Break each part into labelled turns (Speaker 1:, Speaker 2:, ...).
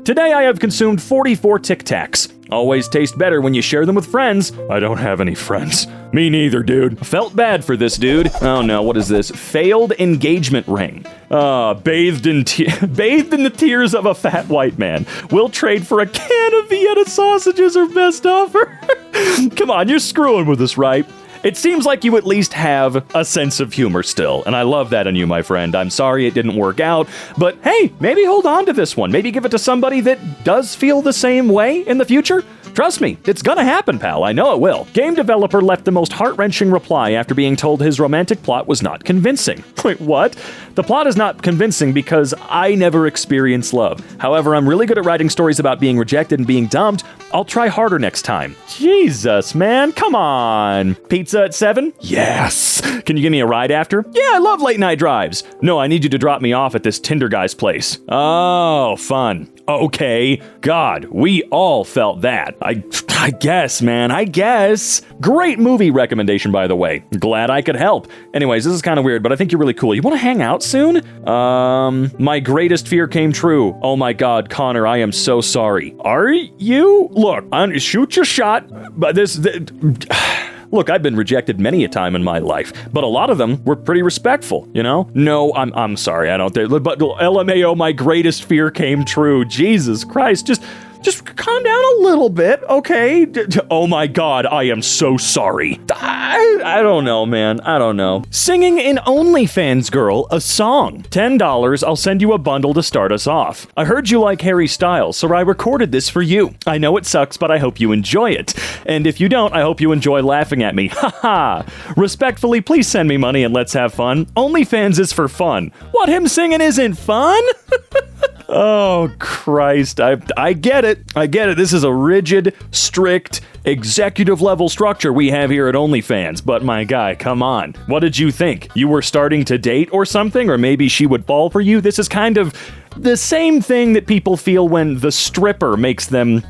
Speaker 1: Today I have consumed 44 Tic Tacs. Always taste better when you share them with friends. I don't have any friends. Me neither, dude. Felt bad for this dude. Oh no, what is this? Failed engagement ring. Bathed in the tears of a fat white man. We'll trade for a can of Vienna sausages or best offer. Come on, you're screwing with us, right? It seems like you at least have a sense of humor still, and I love that in you, my friend. I'm sorry it didn't work out, but hey, maybe hold on to this one. Maybe give it to somebody that does feel the same way in the future. Trust me, it's gonna happen, pal. I know it will. Game developer left the most heart-wrenching reply after being told his romantic plot was not convincing. Wait, what? The plot is not convincing because I never experienced love. However, I'm really good at writing stories about being rejected and being dumped. I'll try harder next time. Jesus, man, come on. Pizza at 7? Yes. Can you give me a ride after? Yeah, I love late night drives. No, I need you to drop me off at this Tinder guy's place. Oh, fun. Okay. God, we all felt that. I guess, man. I guess. Great movie recommendation, by the way. Glad I could help. Anyways, this is kind of weird, but I think you're really cool. You want to hang out soon? My greatest fear came true. Oh my God, Connor, I am so sorry. Are you? Look, shoot your shot, but Look, I've been rejected many a time in my life, but a lot of them were pretty respectful, you know? No, I'm sorry, I don't think, but LMAO, my greatest fear came true. Jesus Christ, just calm down a little bit, okay? Oh my God, I am so sorry. I don't know, man. I don't know. Singing in OnlyFans Girl a song. $10, I'll send you a bundle to start us off. I heard you like Harry Styles, so I recorded this for you. I know it sucks, but I hope you enjoy it. And if you don't, I hope you enjoy laughing at me. Haha. Respectfully, please send me money and let's have fun. OnlyFans is for fun. What, him singing isn't fun? Oh, Christ. I get it. I get it. This is a rigid, strict, executive level structure we have here at OnlyFans. But my guy, come on. What did you think? You were starting to date or something? Or maybe she would fall for you? This is kind of the same thing that people feel when the stripper makes them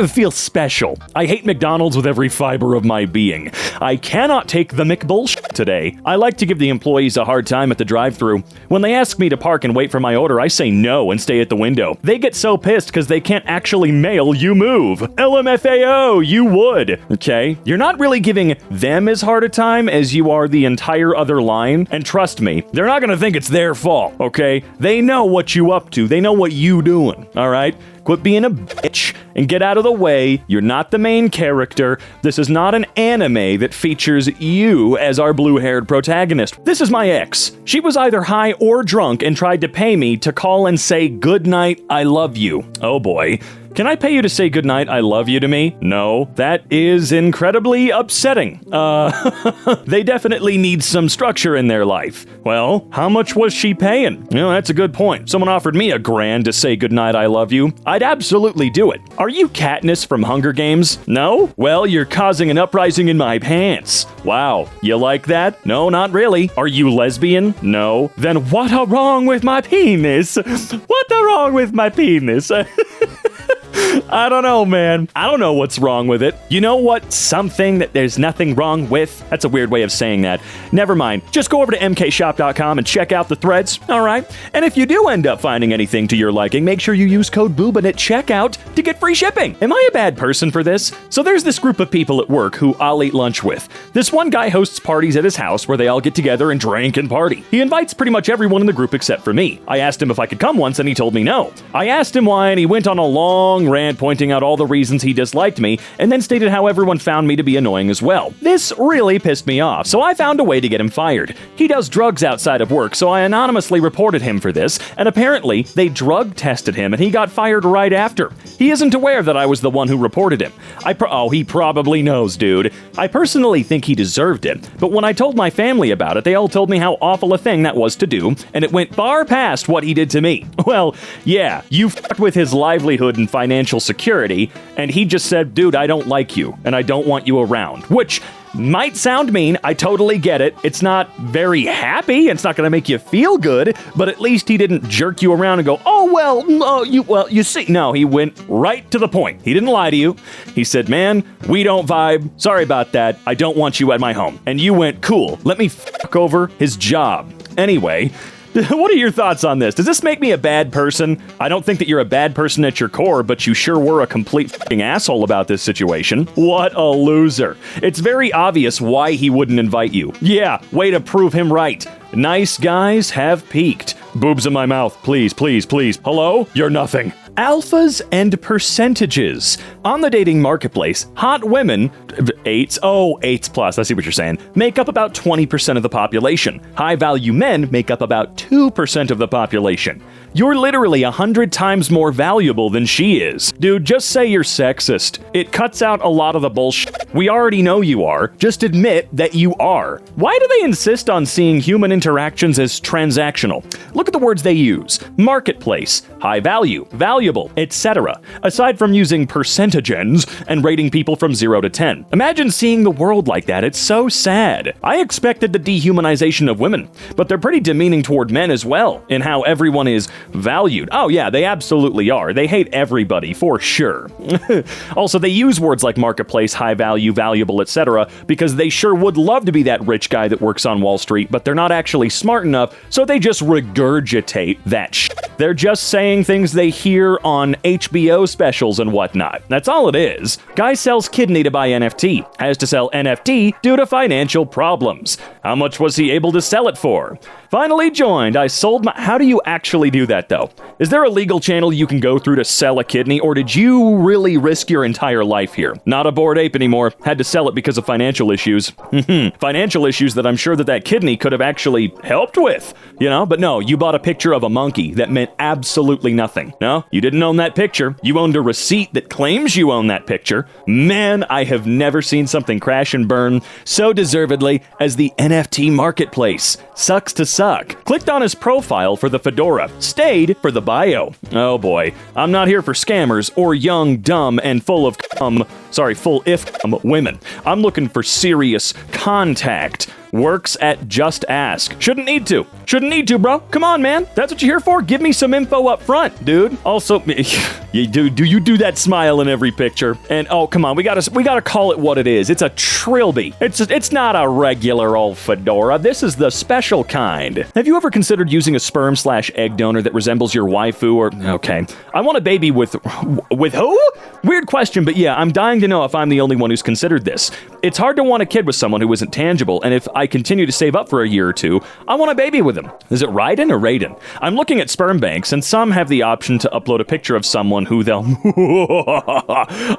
Speaker 1: feel special. I hate McDonald's with every fiber of my being. I cannot take the McBullshit today. I like to give the employees a hard time at the drive-thru. When they ask me to park and wait for my order, I say no and stay at the window. They get so pissed because they can't actually mail you move. LMFAO, you would. Okay? You're not really giving them as hard a time as you are the entire other line. And trust me, they're not gonna think it's their fault, okay? They know what you up to. They know what you doing, all right? Quit being a bitch and get out of the way. You're not the main character. This is not an anime that features you as our blue-haired protagonist. This is my ex. She was either high or drunk and tried to pay me to call and say goodnight, I love you. Oh boy. Can I pay you to say goodnight, I love you to me? No, that is incredibly upsetting. They definitely need some structure in their life. Well, how much was she paying? You know, that's a good point. Someone offered me $1,000 to say goodnight, I love you. I'd absolutely do it. Are you Katniss from Hunger Games? No? Well, you're causing an uprising in my pants. Wow, you like that? No, not really. Are you lesbian? No. Then what a wrong with my penis? What a wrong with my penis? I don't know, man. I don't know what's wrong with it. You know what? Something that there's nothing wrong with? That's a weird way of saying that. Never mind. Just go over to EmKayshop.com and check out the threads, all right? And if you do end up finding anything to your liking, make sure you use code BOOBAN at checkout to get free shipping. Am I a bad person for this? So there's this group of people at work who I'll eat lunch with. This one guy hosts parties at his house where they all get together and drink and party. He invites pretty much everyone in the group except for me. I asked him if I could come once and he told me no. I asked him why and he went on a long rant pointing out all the reasons he disliked me, and then stated how everyone found me to be annoying as well. This really pissed me off, so I found a way to get him fired. He does drugs outside of work, so I anonymously reported him for this, and apparently they drug tested him and he got fired right after. He isn't aware that I was the one who reported him. He probably knows, dude. I personally think he deserved it, but when I told my family about it, they all told me how awful a thing that was to do, and it went far past what he did to me. Well, yeah, you fucked with his livelihood and financial security, and he just said, dude, I don't like you, and I don't want you around, which might sound mean. I totally get it. It's not very happy. It's not going to make you feel good, but at least he didn't jerk you around and go, you see. No, he went right to the point. He didn't lie to you. He said, man, we don't vibe. Sorry about that. I don't want you at my home. And you went, cool, let me fuck over his job. Anyway, What are your thoughts on this? Does this make me a bad person? I don't think that you're a bad person at your core, but you sure were a complete f***ing asshole about this situation. What a loser. It's very obvious why he wouldn't invite you. Yeah, way to prove him right. Nice guys have peaked. Boobs in my mouth, please, please, please. Hello? You're nothing. Alphas and percentages. On the dating marketplace, hot women, eights plus, I see what you're saying, make up about 20% of the population. High-value men make up about 2% of the population. You're literally 100 times more valuable than she is. Dude, just say you're sexist. It cuts out a lot of the bullshit. We already know you are. Just admit that you are. Why do they insist on seeing human interactions as transactional? Look at the words they use. Marketplace, high value, valuable, etc. Aside from using percentages and rating people from 0 to 10. Imagine seeing the world like that. It's so sad. I expected the dehumanization of women, but they're pretty demeaning toward men as well, in how everyone is valued. Oh yeah, they absolutely are. They hate everybody, for sure. Also, they use words like marketplace, high value, valuable, etc. because they sure would love to be that rich guy that works on Wall Street, but they're not actually smart enough, so they just regurgitate that shit. They're just saying things they hear on HBO specials and whatnot. That's all it is. Guy sells kidney to buy NFT. Has to sell NFT due to financial problems. How much was he able to sell it for? Finally joined. I sold my... How do you actually do that, though? Is there a legal channel you can go through to sell a kidney, or did you really risk your entire life here? Not a bored ape anymore. Had to sell it because of financial issues. Financial issues that I'm sure that kidney could have actually helped with. You know, but no, you bought a picture of a monkey that meant absolutely nothing. No, you didn't own that picture. You owned a receipt that claims you own that picture. Man, I have never seen something crash and burn so deservedly as the NFT marketplace. Sucks to suck. Clicked on his profile for the fedora. Stayed for the bio. Oh boy. I'm not here for scammers or young, dumb, and full if women. I'm looking for serious contact. Works at Just Ask. Shouldn't need to, bro. Come on, man. That's what you're here for? Give me some info up front, dude. Also, you do that smile in every picture? And oh, come on, we gotta call it what it is. It's a trilby. It's not a regular old fedora. This is the special kind. Have you ever considered using a sperm/egg donor that resembles your waifu or... Okay. I want a baby with who? Weird question, but yeah, I'm dying to know if I'm the only one who's considered this. It's hard to want a kid with someone who isn't tangible, and if I continue to save up for a year or two, I want a baby with him. Is it Raiden or Raiden? I'm looking at sperm banks, and some have the option to upload a picture of someone who they'll...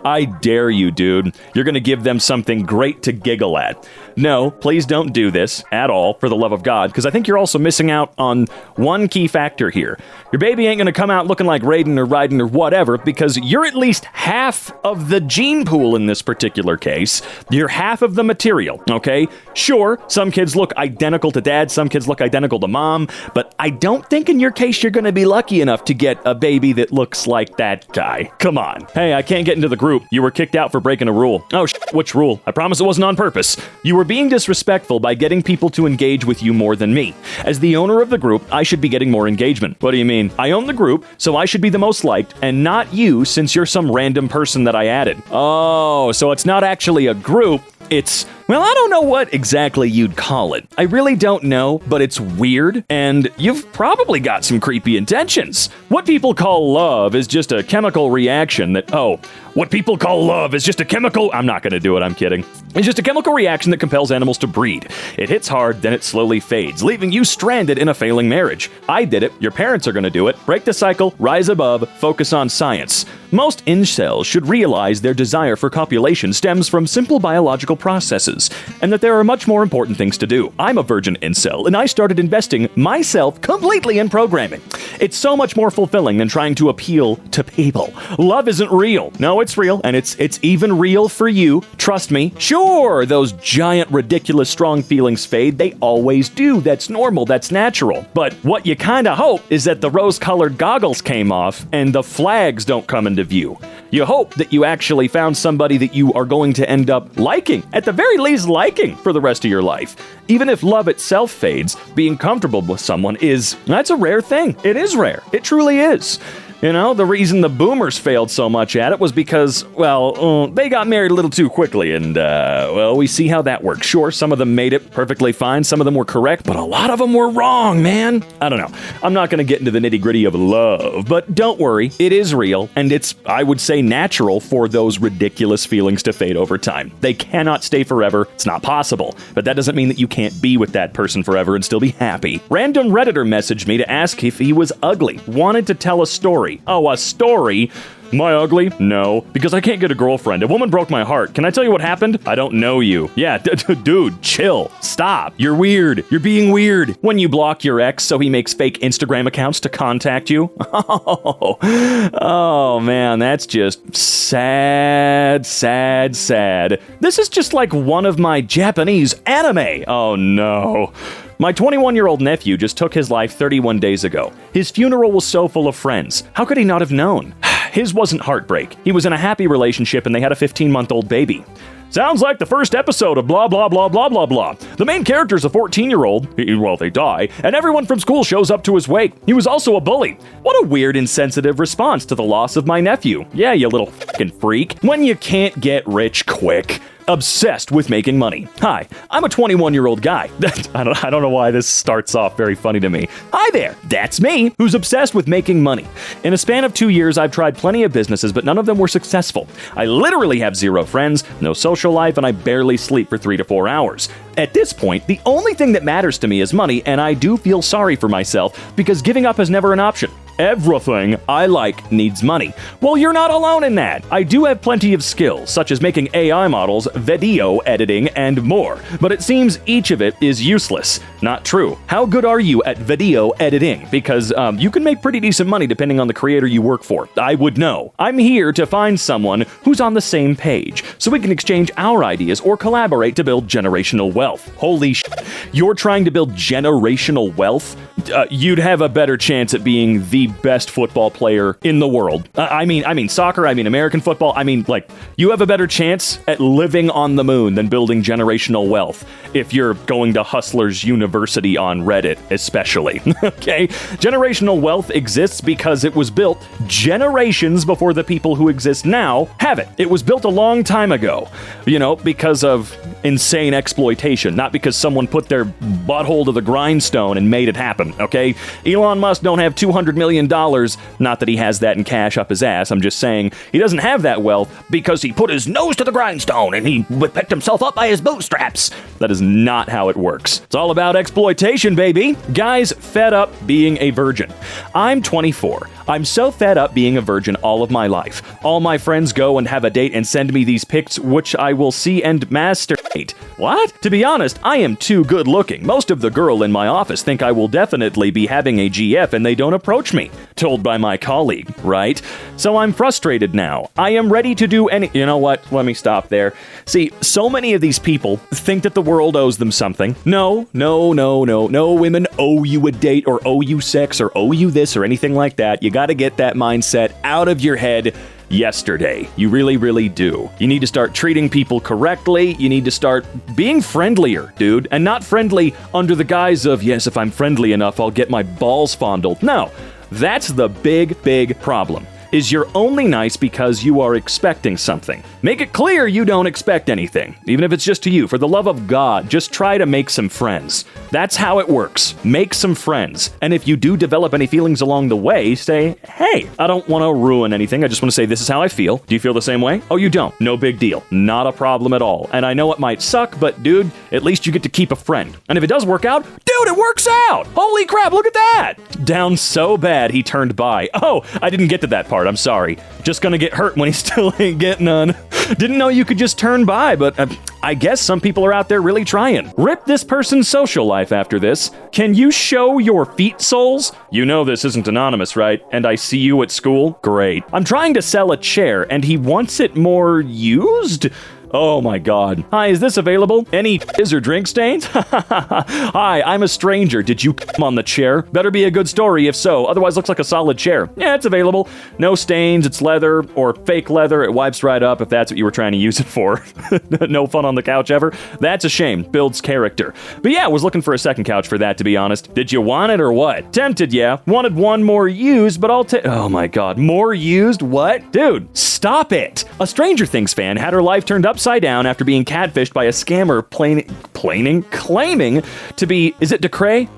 Speaker 1: I dare you, dude. You're gonna give them something great to giggle at. No, please don't do this at all, for the love of God, because I think you're also missing out on one key factor here. Your baby ain't gonna come out looking like Raiden or Raiden or whatever, because you're at least half of the gene pool in this particular case. You're half of the material, okay? Sure, some kids look identical to dad, some kids look identical to mom, but I don't think in your case you're gonna be lucky enough to get a baby that looks like that guy. Come on. Hey, I can't get into the group. You were kicked out for breaking a rule. Oh, which rule? I promise it wasn't on purpose. You were being disrespectful by getting people to engage with you more than me. As the owner of the group, I should be getting more engagement. What do you mean? I own the group, so I should be the most liked, and not you since you're some random person that I added. Oh, so it's not actually a group. It's, well, I don't know what exactly you'd call it. I really don't know, but it's weird, and you've probably got some creepy intentions. What people call love is just a chemical reaction that, what people call love is just a chemical... I'm not gonna do it, I'm kidding. It's just a chemical reaction that compels animals to breed. It hits hard, then it slowly fades, leaving you stranded in a failing marriage. I did it, your parents are gonna do it. Break the cycle, rise above, focus on science. Most incels should realize their desire for copulation stems from simple biological processes, and that there are much more important things to do. I'm a virgin incel, and I started investing myself completely in programming. It's so much more fulfilling than trying to appeal to people. Love isn't real. No, it's real, and it's even real for you. Trust me. Sure, those giant, ridiculous, strong feelings fade. They always do. That's normal. That's natural. But what you kinda hope is that the rose-colored goggles came off and the flags don't come into view. You hope that you actually found somebody that you are going to end up liking, at the very least liking, for the rest of your life. Even if love itself fades, being comfortable with someone that's a rare thing. It is rare. It truly is. You know, the reason the boomers failed so much at it was because, well, they got married a little too quickly, and, well, we see how that works. Sure, some of them made it perfectly fine, some of them were correct, but a lot of them were wrong, man. I don't know. I'm not going to get into the nitty-gritty of love, but don't worry, it is real, and it's, I would say, natural for those ridiculous feelings to fade over time. They cannot stay forever. It's not possible, but that doesn't mean that you can't be with that person forever and still be happy. Random Redditor messaged me to ask if he was ugly. Wanted to tell a story. Oh, a story? Am I ugly? No, because I can't get a girlfriend. A woman broke my heart. Can I tell you what happened? I don't know you. Yeah, dude, chill. Stop. You're weird. You're being weird. When you block your ex so he makes fake Instagram accounts to contact you? Oh, man, that's just sad, sad, sad. This is just like one of my Japanese anime. Oh, no. My 21-year-old nephew just took his life 31 days ago. His funeral was so full of friends. How could he not have known? His wasn't heartbreak. He was in a happy relationship and they had a 15-month-old baby. Sounds like the first episode of blah, blah, blah, blah, blah, blah. The main character's a 14-year-old. Well, they die, and everyone from school shows up to his wake. He was also a bully. What a weird, insensitive response to the loss of my nephew. Yeah, you little fucking freak. When you can't get rich quick. Obsessed with making money. Hi, I'm a 21-year-old guy. I don't know why this starts off very funny to me. Hi there, that's me, who's obsessed with making money. In a span of 2 years, I've tried plenty of businesses, but none of them were successful. I literally have zero friends, no social life, and I barely sleep for 3 to 4 hours. At this point, the only thing that matters to me is money, and I do feel sorry for myself because giving up is never an option. Everything I like needs money. Well, you're not alone in that. I do have plenty of skills, such as making AI models, video editing, and more. But it seems each of it is useless. Not true. How good are you at video editing? Because you can make pretty decent money depending on the creator you work for. I would know. I'm here to find someone who's on the same page, so we can exchange our ideas or collaborate to build generational wealth. Holy shit. You're trying to build generational wealth? You'd have a better chance at being the best football player in the world. I mean soccer, I mean American football, I mean, like, you have a better chance at living on the moon than building generational wealth if you're going to Hustlers University on Reddit, especially. Okay? Generational wealth exists because it was built generations before the people who exist now have it. It was built a long time ago, you know, because of insane exploitation, not because someone put their butthole to the grindstone and made it happen, okay? Elon Musk don't have $200 million. Not that he has that in cash up his ass. I'm just saying he doesn't have that wealth because he put his nose to the grindstone and he picked himself up by his bootstraps. That is not how it works. It's all about exploitation, baby. Guys fed up being a virgin. I'm 24. I'm so fed up being a virgin all of my life. All my friends go and have a date and send me these pics, which I will see and masturbate. What? To be honest, I am too good looking. Most of the girl in my office think I will definitely be having a GF and they don't approach me. Told by my colleague, right? So I'm frustrated now. I am ready to do any... You know what? Let me stop there. See, so many of these people think that the world owes them something. No women owe you a date or owe you sex or owe you this or anything like that. You got to get that mindset out of your head yesterday. You really, really do. You need to start treating people correctly. You need to start being friendlier, dude. And not friendly under the guise of, yes, if I'm friendly enough, I'll get my balls fondled. No, that's the big problem. Is you're only nice because you are expecting something. Make it clear you don't expect anything, even if it's just to you. For the love of God, just try to make some friends. That's how it works. Make some friends. And if you do develop any feelings along the way, say, hey, I don't want to ruin anything. I just want to say this is how I feel. Do you feel the same way? Oh, you don't? No big deal. Not a problem at all. And I know it might suck, but dude, at least you get to keep a friend. And if it does work out, dude, it works out! Holy crap, look at that! Down so bad he turned by. Oh, I didn't get to that part. I'm sorry. Just gonna get hurt when he still ain't getting none. Didn't know you could just turn by, but I guess some people are out there really trying. Rip this person's social life after this. Can you show your feet soles? You know this isn't anonymous, right? And I see you at school? Great. I'm trying to sell a chair and he wants it more used? Oh my god. Hi, is this available? Any or drink stains? Hi, I'm a stranger. Did you come on the chair? Better be a good story if so, otherwise looks like a solid chair. Yeah, it's available. No stains, it's leather, or fake leather. It wipes right up if that's what you were trying to use it for. No fun on the couch ever? That's a shame. Builds character. But yeah, was looking for a second couch for that, to be honest. Did you want it or what? Tempted, yeah. Wanted one more used, but I'll take... Oh my god. More used? What? Dude, stop it! A Stranger Things fan had her life turned upside down after being catfished by a scammer claiming to be... Is it Dacre?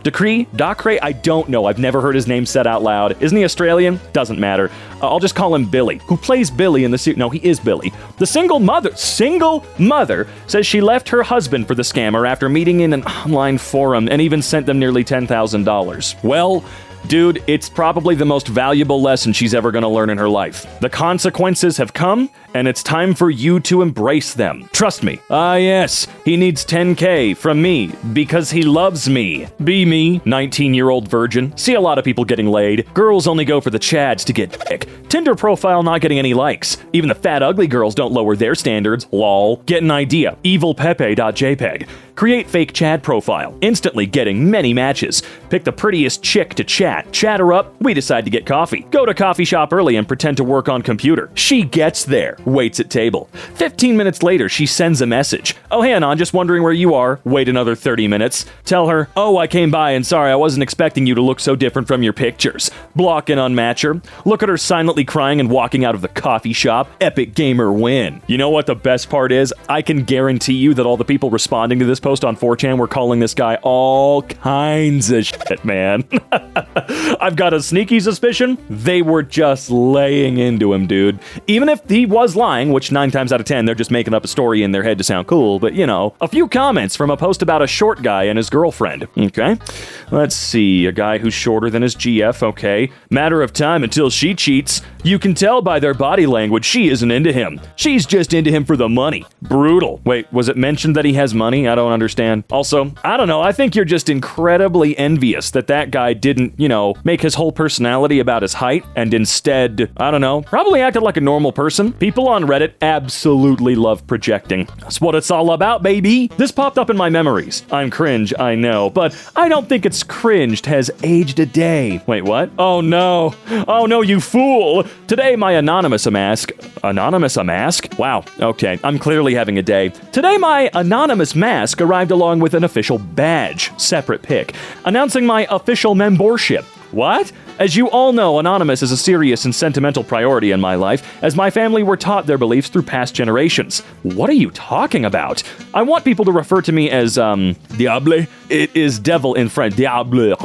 Speaker 1: I don't know. I've never heard his name said out loud. Isn't he Australian? Doesn't matter. I'll just call him Billy, who plays Billy in the suit. No, he is Billy. The single mother says she left her husband for the scammer after meeting in an online forum and even sent them nearly $10,000. Well, dude, it's probably the most valuable lesson she's ever going to learn in her life. The consequences have come, and it's time for you to embrace them. Trust me. Yes, he needs $10K from me because he loves me. Be me, 19-year-old virgin. See a lot of people getting laid. Girls only go for the chads to get dick. Tinder profile not getting any likes. Even the fat ugly girls don't lower their standards. Lol. Get an idea. Evilpepe.jpg. Create fake Chad profile. Instantly getting many matches. Pick the prettiest chick to chat. Chat her up. We decide to get coffee. Go to coffee shop early and pretend to work on computer. She gets there. Waits at table. 15 minutes later, she sends a message. Oh, hey, Anon, just wondering where you are. Wait another 30 minutes. Tell her, oh, I came by and sorry, I wasn't expecting you to look so different from your pictures. Block and unmatch her. Look at her silently crying and walking out of the coffee shop. Epic gamer win. You know what the best part is? I can guarantee you that all the people responding to this post on 4chan were calling this guy all kinds of shit, man. I've got a sneaky suspicion they were just laying into him, dude. Even if he was lying, which 9 times out of 10, they're just making up a story in their head to sound cool, but you know, a few comments from a post about a short guy and his girlfriend. Okay, let's see. A guy who's shorter than his GF, okay. Matter of time until she cheats. You can tell by their body language she isn't into him. She's just into him for the money. Brutal. Wait, was it mentioned that he has money? I don't understand. Also, I don't know, I think you're just incredibly envious that guy didn't, you know, make his whole personality about his height and instead, I don't know, probably acted like a normal person. People on Reddit absolutely love projecting. That's what it's all about, baby. This popped up in my memories. I'm cringe, I know, but I don't think it's cringed has aged a day. Wait, what? Oh no, you fool. Today, my Anonymous a mask. Wow, okay, I'm clearly having a day. Today, my Anonymous mask arrived along with an official badge, separate pic, announcing my official membership. What? As you all know, Anonymous is a serious and sentimental priority in my life, as my family were taught their beliefs through past generations. What are you talking about? I want people to refer to me as, Diable. It is devil in French. Diable.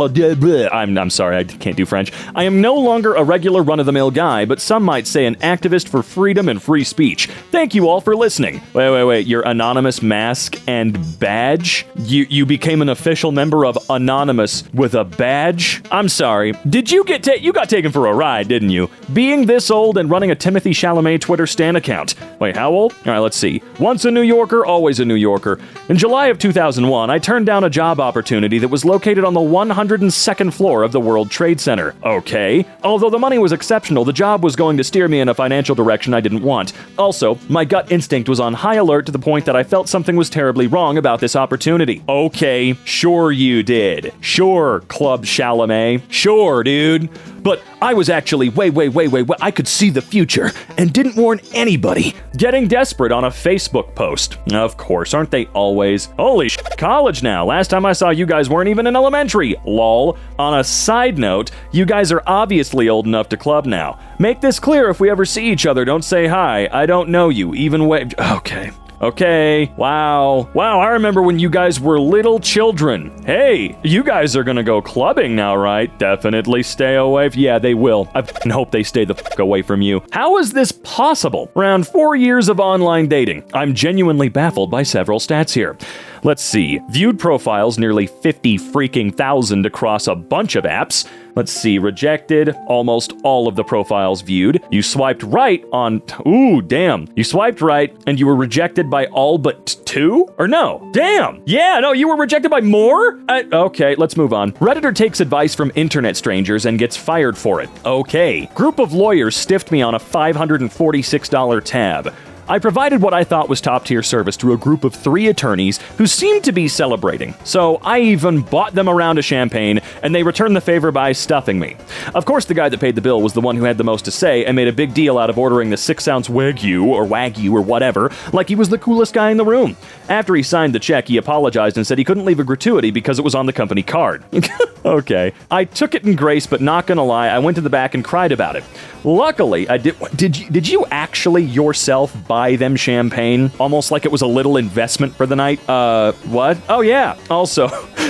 Speaker 1: I'm sorry, I can't do French. I am no longer a regular run-of-the-mill guy, but some might say an activist for freedom and free speech. Thank you all for listening. Wait, your Anonymous mask and badge? You became an official member of Anonymous with a badge? I'm sorry. Did you got taken for a ride, didn't you? Being this old and running a Timothy Chalamet Twitter stan account. Wait, how old? All right, let's see. Once a New Yorker, always a New Yorker. In July of 2001, I turned down a job opportunity that was located on the 102nd floor of the World Trade Center. Okay. Although the money was exceptional, the job was going to steer me in a financial direction I didn't want. Also, my gut instinct was on high alert to the point that I felt something was terribly wrong about this opportunity. Okay, sure you did. Sure, Club Chalamet. Sure, dude. But I was actually wait, I could see the future and didn't warn anybody. Getting desperate on a Facebook post. Of course, aren't they always? Holy sh**, college now. Last time I saw you guys weren't even in elementary. Lol. On a side note, you guys are obviously old enough to club now. Make this clear if we ever see each other. Don't say hi. I don't know you. Even wave. Okay. Wow, I remember when you guys were little children. Hey, you guys are gonna go clubbing now, right? Definitely stay away. Yeah, they will. I hope they stay the fuck away from you. How is this possible? Around 4 years of online dating. I'm genuinely baffled by several stats here. Let's see. Viewed profiles, nearly 50 freaking thousand across a bunch of apps. Let's see. Rejected, almost all of the profiles viewed. You swiped right on... Ooh, damn. You swiped right and you were rejected by all but 2? Or no? Damn. Yeah, no, you were rejected by more? Okay, let's move on. Redditor takes advice from internet strangers and gets fired for it. Okay. Group of lawyers stiffed me on a $546 tab. I provided what I thought was top-tier service to a group of 3 attorneys who seemed to be celebrating. So I even bought them a round of champagne, and they returned the favor by stuffing me. Of course, the guy that paid the bill was the one who had the most to say and made a big deal out of ordering the 6-ounce Wagyu or whatever, like he was the coolest guy in the room. After he signed the check, he apologized and said he couldn't leave a gratuity because it was on the company card. Okay. I took it in grace, but not gonna lie, I went to the back and cried about it. Luckily, I did. Did you actually yourself buy them champagne? Almost like it was a little investment for the night? What? Oh yeah. Also,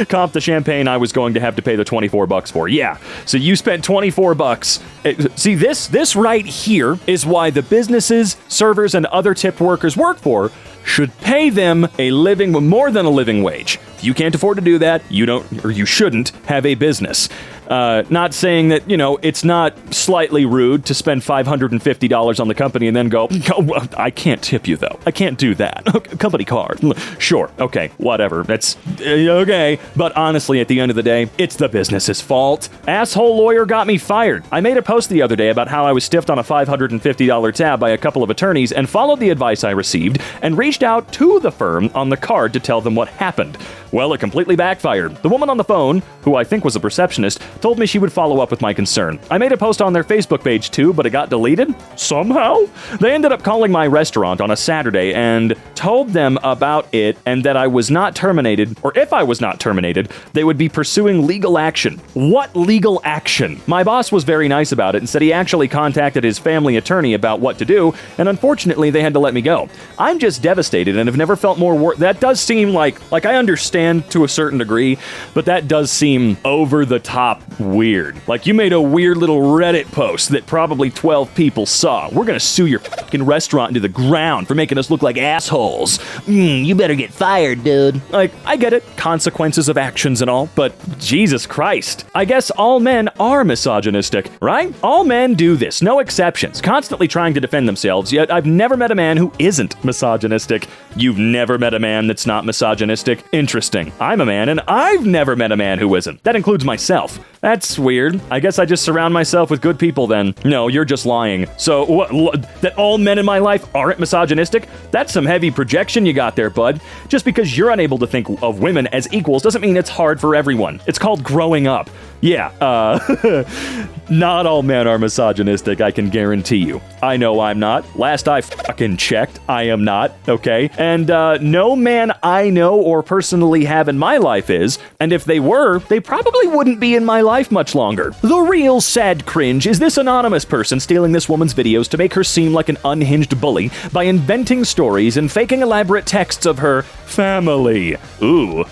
Speaker 1: comp the champagne I was going to have to pay the $24 for. Yeah. So you spent $24. See, this right here is why the businesses, servers, and other tipped workers work for should pay them more than a living wage. If you can't afford to do that, you don't, or you shouldn't have a business. Not saying that, it's not slightly rude to spend $550 on the company and then go, oh, I can't tip you though. I can't do that. Company card. Sure. Okay. Whatever. That's okay. But honestly, at the end of the day, it's the business's fault. Asshole lawyer got me fired. I made a post the other day about how I was stiffed on a $550 tab by a couple of attorneys and followed the advice I received and reached out to the firm on the card to tell them what happened. Well, it completely backfired. The woman on the phone, who I think was a receptionist, told me she would follow up with my concern. I made a post on their Facebook page too, but it got deleted? Somehow? They ended up calling my restaurant on a Saturday and told them about it and that I was not terminated, or if I was not terminated, they would be pursuing legal action. What legal action? My boss was very nice about it and said he actually contacted his family attorney about what to do, and unfortunately they had to let me go. I'm just devastated and have never felt more that does seem like I understand to a certain degree, but that does seem over the top weird. Like you made a weird little Reddit post that probably 12 people saw. We're gonna sue your fucking restaurant into the ground for making us look like assholes. You better get fired, dude. Like, I get it, consequences of actions and all, but Jesus Christ. I guess all men are misogynistic, right? All men do this, no exceptions, constantly trying to defend themselves, yet I've never met a man who isn't misogynistic. You've never met a man that's not misogynistic? Interesting. I'm a man, and I've never met a man who isn't. That includes myself. That's weird. I guess I just surround myself with good people then. No, you're just lying. So, that all men in my life aren't misogynistic? That's some heavy projection you got there, bud. Just because you're unable to think of women as equals doesn't mean it's hard for everyone. It's called growing up. Yeah, not all men are misogynistic, I can guarantee you. I know I'm not. Last I fucking checked, I am not, okay? And no man I know or personally have in my life is, and if they were, they probably wouldn't be in my life much longer. The real sad cringe is this anonymous person stealing this woman's videos to make her seem like an unhinged bully by inventing stories and faking elaborate texts of her family. Ooh,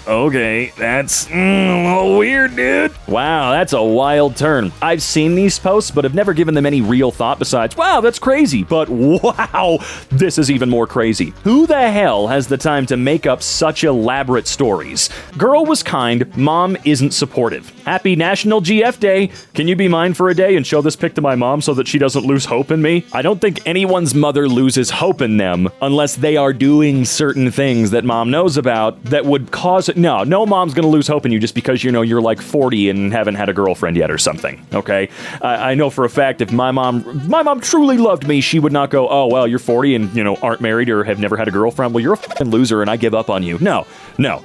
Speaker 1: okay, that's weird, dude. Wow, that's a wild turn. I've seen these posts, but have never given them any real thought besides, wow, that's crazy, but wow, this is even more crazy. Who the hell has the time to make up such elaborate stories? Girl was kind, mom isn't supportive. Happy National GF Day. Can you be mine for a day and show this pic to my mom so that she doesn't lose hope in me? I don't think anyone's mother loses hope in them unless they are doing certain things that mom knows about that would cause it. No mom's gonna lose hope in you just because you're like 40 and haven't had a girlfriend yet or something, okay? I know for a fact if my mom truly loved me, she would not go, oh, well, you're 40 and, aren't married or have never had a girlfriend. Well, you're a fucking loser and I give up on you. No,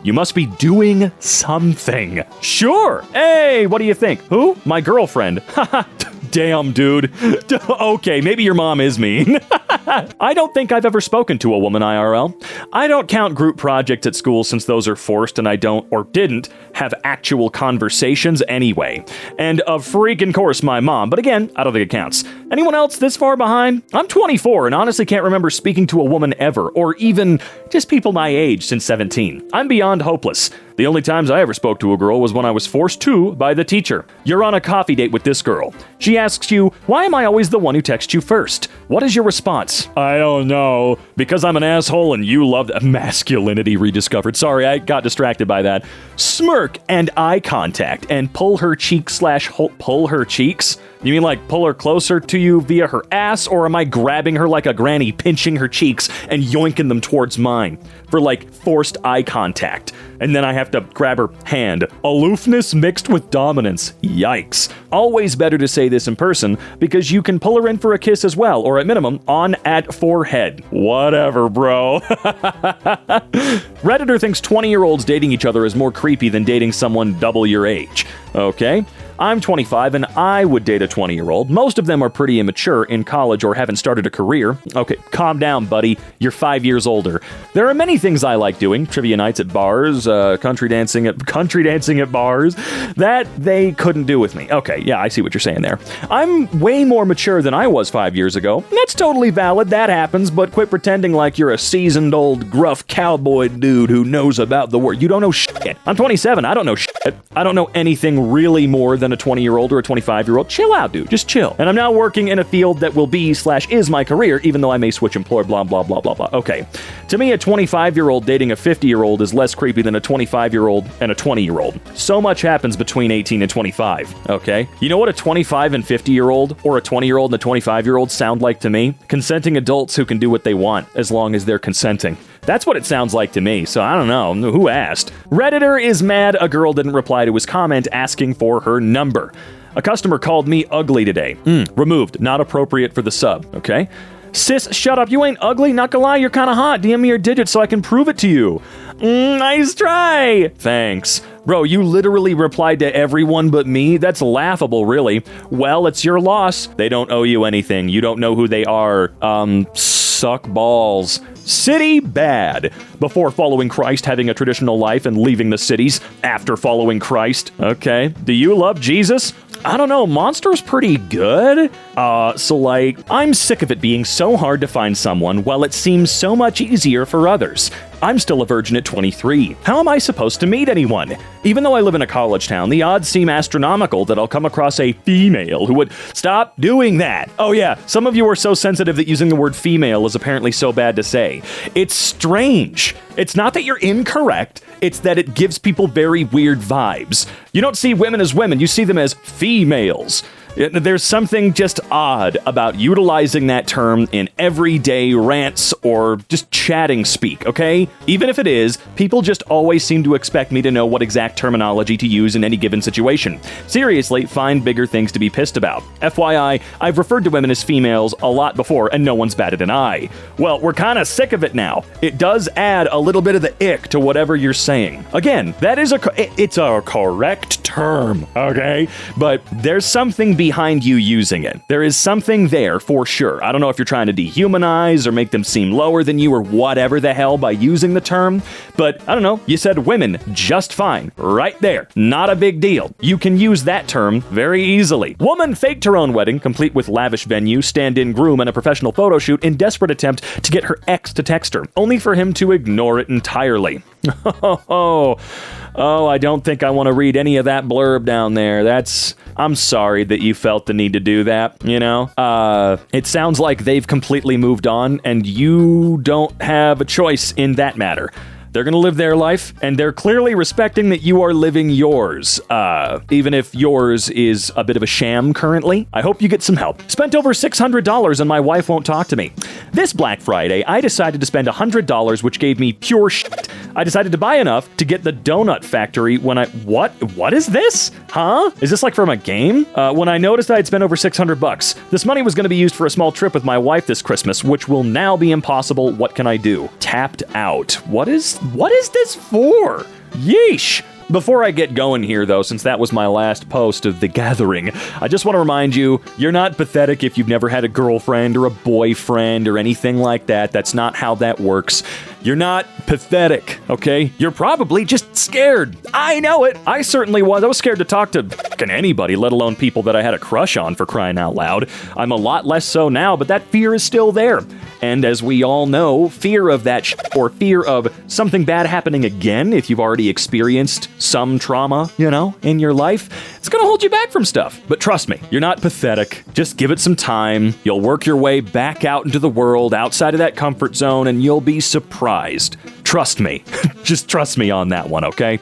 Speaker 1: you must be doing something. Sure. Hey, what do you think? Who? My girlfriend. Haha. Damn, dude. Okay, maybe your mom is mean. I don't think I've ever spoken to a woman IRL. I don't count group projects at school since those are forced and I don't, or didn't, have actual conversations anyway. And of freaking course my mom, but again, I don't think it counts. Anyone else this far behind? I'm 24 and honestly can't remember speaking to a woman ever, or even just people my age since 17. I'm beyond hopeless. The only times I ever spoke to a girl was when I was forced to by the teacher. You're on a coffee date with this girl. She asks you, why am I always the one who texts you first? What is your response? I don't know. Because I'm an asshole and you love masculinity rediscovered. Sorry, I got distracted by that. Smirk and eye contact and pull her cheeks. You mean like pull her closer to you via her ass, or am I grabbing her like a granny, pinching her cheeks and yoinking them towards mine for like forced eye contact? And then I have to grab her hand. Aloofness mixed with dominance. Yikes. Always better to say this in person, because you can pull her in for a kiss as well, or at minimum, on at forehead. Whatever, bro. Redditor thinks 20-year-olds dating each other is more creepy than dating someone double your age. Okay. I'm 25 and I would date a 20-year-old. Most of them are pretty immature, in college, or haven't started a career. Okay, calm down, buddy. You're 5 years older. There are many things I like doing. Trivia nights at bars, country dancing at bars, that they couldn't do with me. Okay, yeah, I see what you're saying there. I'm way more mature than I was 5 years ago. That's totally valid. That happens, but quit pretending like you're a seasoned old gruff cowboy dude who knows about the world. You don't know shit. I'm 27. I don't know shit. I don't know anything really more than a 20-year-old or a 25-year-old. Chill out, dude. Just chill. And I'm now working in a field that will be/is my career, even though I may switch employer, blah, blah, blah, blah, blah. Okay. To me, a 25-year-old dating a 50-year-old is less creepy than a 25-year-old and a 20-year-old. So much happens between 18 and 25, okay? You know what a 25 and 50-year-old or a 20-year-old and a 25-year-old sound like to me? Consenting adults who can do what they want as long as they're consenting. That's what it sounds like to me, so I don't know. Who asked? Redditor is mad a girl didn't reply to his comment asking for her number. A customer called me ugly today. Removed. Not appropriate for the sub, okay? Sis, shut up. You ain't ugly. Not gonna lie, you're kinda hot. DM me your digits so I can prove it to you. Nice try. Thanks. Bro, you literally replied to everyone but me? That's laughable, really. Well, it's your loss. They don't owe you anything. You don't know who they are. Suck balls. City bad. Before following Christ, having a traditional life, and leaving the cities after following Christ. Okay. Do you love Jesus? I don't know. Monster's pretty good. So like, I'm sick of it being so hard to find someone while it seems so much easier for others. I'm still a virgin at 23. How am I supposed to meet anyone? Even though I live in a college town, the odds seem astronomical that I'll come across a female who would stop doing that. Oh yeah, some of you are so sensitive that using the word female is apparently so bad to say. It's strange. It's not that you're incorrect, it's that it gives people very weird vibes. You don't see women as women, you see them as females. There's something just odd about utilizing that term in everyday rants or just chatting speak, okay? Even if it is, people just always seem to expect me to know what exact terminology to use in any given situation. Seriously, find bigger things to be pissed about. FYI, I've referred to women as females a lot before and no one's batted an eye. Well, we're kinda sick of it now. It does add a little bit of the ick to whatever you're saying. Again, that is it's a correct term, okay? But there's something behind you using it. There is something there for sure. I don't know if you're trying to dehumanize or make them seem lower than you or whatever the hell by using the term, but I don't know, you said women just fine. Right there. Not a big deal. You can use that term very easily. Woman faked her own wedding, complete with lavish venue, stand-in groom, and a professional photo shoot in desperate attempt to get her ex to text her, only for him to ignore it entirely. Oh, I don't think I want to read any of that blurb down there. I'm sorry that you felt the need to do that, you know? It sounds like they've completely moved on, and you don't have a choice in that matter. They're gonna live their life, and they're clearly respecting that you are living yours, even if yours is a bit of a sham currently. I hope you get some help. Spent over $600 and my wife won't talk to me. This Black Friday, I decided to spend $100, which gave me pure shit. I decided to buy enough to get the donut factory when What is this? Huh? Is this like from a game? When I noticed I had spent over $600. This money was gonna be used for a small trip with my wife this Christmas, which will now be impossible. What can I do? Tapped out. What is this for? Yeesh. Before I get going here, though, since that was my last post of The Gathering, I just want to remind you, you're not pathetic if you've never had a girlfriend or a boyfriend or anything like that. That's not how that works. You're not pathetic, okay? You're probably just scared. I know it. I certainly was. I was scared to talk to anybody, let alone people that I had a crush on, for crying out loud. I'm a lot less so now, but that fear is still there. And as we all know, fear of that or fear of something bad happening again, if you've already experienced some trauma, in your life, it's gonna hold you back from stuff. But trust me, you're not pathetic. Just give it some time. You'll work your way back out into the world, outside of that comfort zone, and you'll be surprised. Trust me. Just trust me on that one, okay?